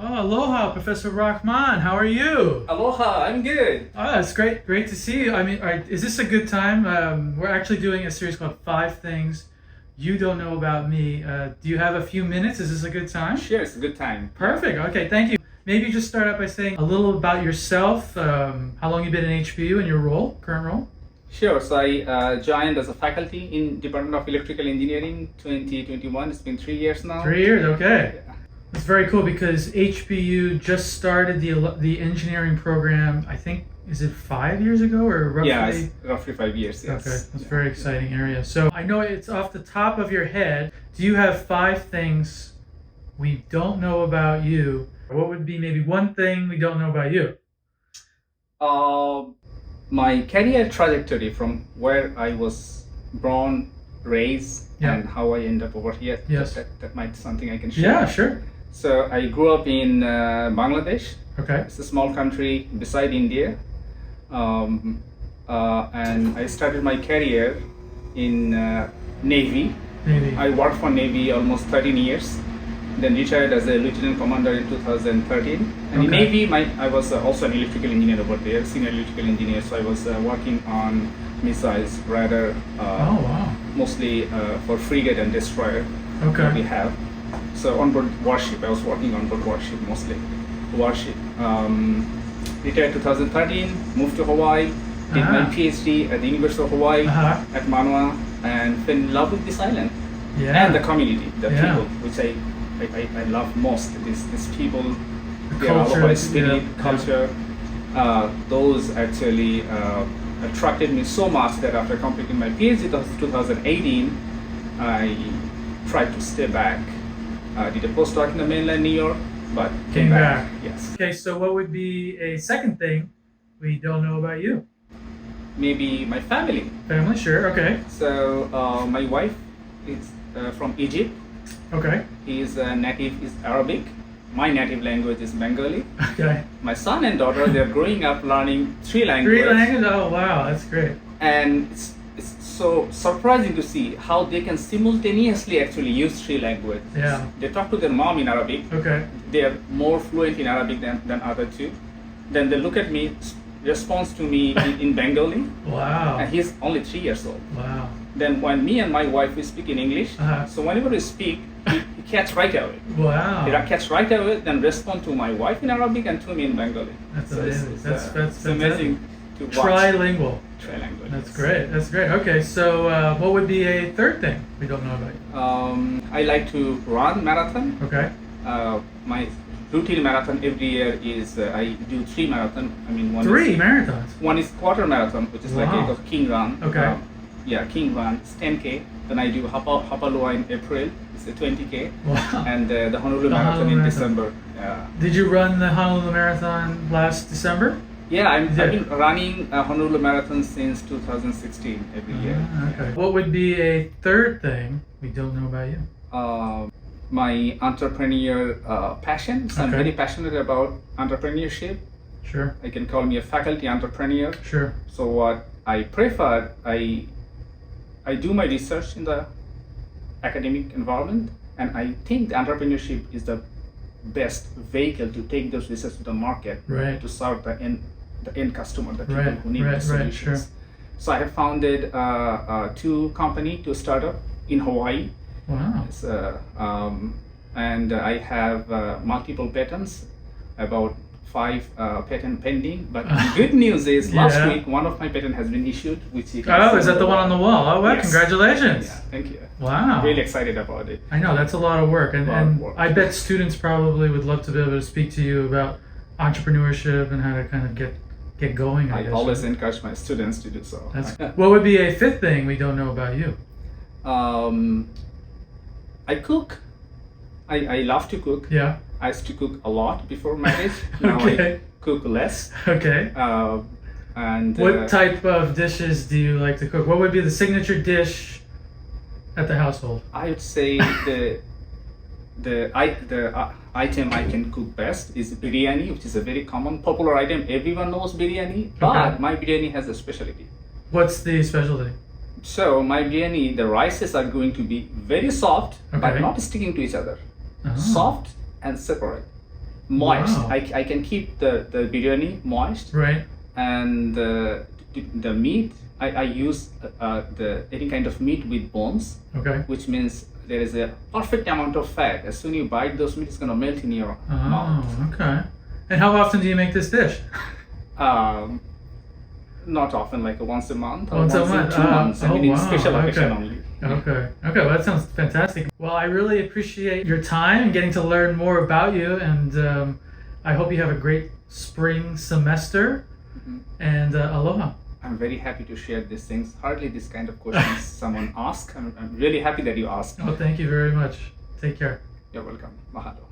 Oh, aloha, Professor Rahman. How are you? Aloha, I'm good. Oh, it's great to see you. I mean, is this a good time? We're actually doing a series called 5 Things You Don't Know About Me. Do you have a few minutes? Is this a good time? Sure, it's a good time. Perfect. Okay, thank you. Maybe just start out by saying a little about yourself, how long you've been in HBU and your current role? Sure, so I joined as a faculty in Department of Electrical Engineering 2021. It's been 3 years now. 3 years, okay. Yeah. It's very cool because HBU just started the engineering program, I think, is it 5 years ago or roughly? Yeah, it's roughly 5 years, yes. Okay, that's a very exciting area. So I know it's off the top of your head. Do you have 5 things we don't know about you? What would be maybe one thing we don't know about you? My career trajectory from where I was born, raised, and how I end up over here. Yes. That might be something I can share. Yeah, sure. So I grew up in Bangladesh. Okay. It's a small country beside India. And I started my career in Navy. I worked for Navy almost 13 years. Then retired as a lieutenant commander in 2013. And in Navy, I was also an electrical engineer over there, senior electrical engineer. So I was working on missiles, radar, mostly for frigate and destroyer that we have. So onboard warship, I was working on board warship mostly. Warship. Retired 2013, moved to Hawaii, did my Ph.D. at the University of Hawaii at Manoa, and fell in love with this island and the community, the people, which I love most. These people, their Aloha spirit, culture, those actually attracted me so much that after completing my PhD in 2018, I tried to stay back. Did a postdoc in the mainland New York, but came back. Yes. Okay, so what would be a second thing we don't know about you? Maybe my family. Family, sure, okay. So my wife is from Egypt. Okay. His native is Arabic. My native language is Bengali. Okay. My son and daughter, they're growing up learning 3 languages. 3 languages? Oh, wow, that's great. And it's so surprising to see how they can simultaneously actually use 3 languages. Yeah. They talk to their mom in Arabic. Okay. They are more fluent in Arabic than other 2. Then they look at me, responds to me in Bengali. Wow. And he's only 3 years old. Wow. Then when me and my wife, we speak in English, so whenever we speak, he catch right away. Wow. He catch right away, then respond to my wife in Arabic and to me in Bengali. That's amazing. That's amazing to watch. Trilingual. Trilingual. That's great. That's great. Okay, so what would be a third thing we don't know about you? I like to run marathon. Okay. My routine marathon every year is I do 3 marathon. I mean, marathons. One is quarter marathon, which is like a king run. Okay. King run. It's 10K. Then I do Hapalua in April. It's a 20K. Wow. And the Honolulu Marathon in December. Did you run the Honolulu Marathon last December? Yeah, I've been running a Honolulu Marathon since 2016 every year. Okay. What would be a third thing we don't know about you? My entrepreneur passion. So I'm very passionate about entrepreneurship. Sure. I can call me a faculty entrepreneur. Sure. So what I prefer, I do my research in the academic environment, and I think the entrepreneurship is the best vehicle to take those research to the market to serve the end customer, the people who need the solutions. Sure. So I have founded 2 companies, 2 startups in Hawaii. Wow. And I have multiple patents, about 5 patent pending. But the good news is last week one of my patent has been issued, which you can see. Is that the one on the wall? Oh, wow! Yes. Congratulations. Yeah, thank you. Wow. Really excited about it. I know that's a lot of work, and I bet students probably would love to be able to speak to you about entrepreneurship and how to kind of get going. I always encourage my students to do so. What would be a fifth thing we don't know about you? I cook. I love to cook. Yeah. I used to cook a lot before marriage. Now I cook less. Okay. And what type of dishes do you like to cook? What would be the signature dish at the household? I would say the item I can cook best is biryani, which is a very common, popular item. Everyone knows biryani, but my biryani has a specialty. What's the specialty? So my biryani, the rices are going to be very soft, but not sticking to each other. Soft and separate. moist. Wow. I can keep the biryani moist. Right. And the meat, I use any kind of meat with bones. Okay. Which means there is a perfect amount of fat. As soon as you bite those meat, it's gonna melt in your mouth. Oh, okay. And how often do you make this dish? Not often, like once a month or Once a in month. 2 months. I mean, in wow. special occasion Okay. only. Okay. Okay. Well, that sounds fantastic. Well, I really appreciate your time and getting to learn more about you, and I hope you have a great spring semester. Mhm. And aloha. I'm very happy to share these things. Hardly this kind of questions someone asks. I'm really happy that you asked. Oh, thank you very much. Take care. You're welcome. Mahalo.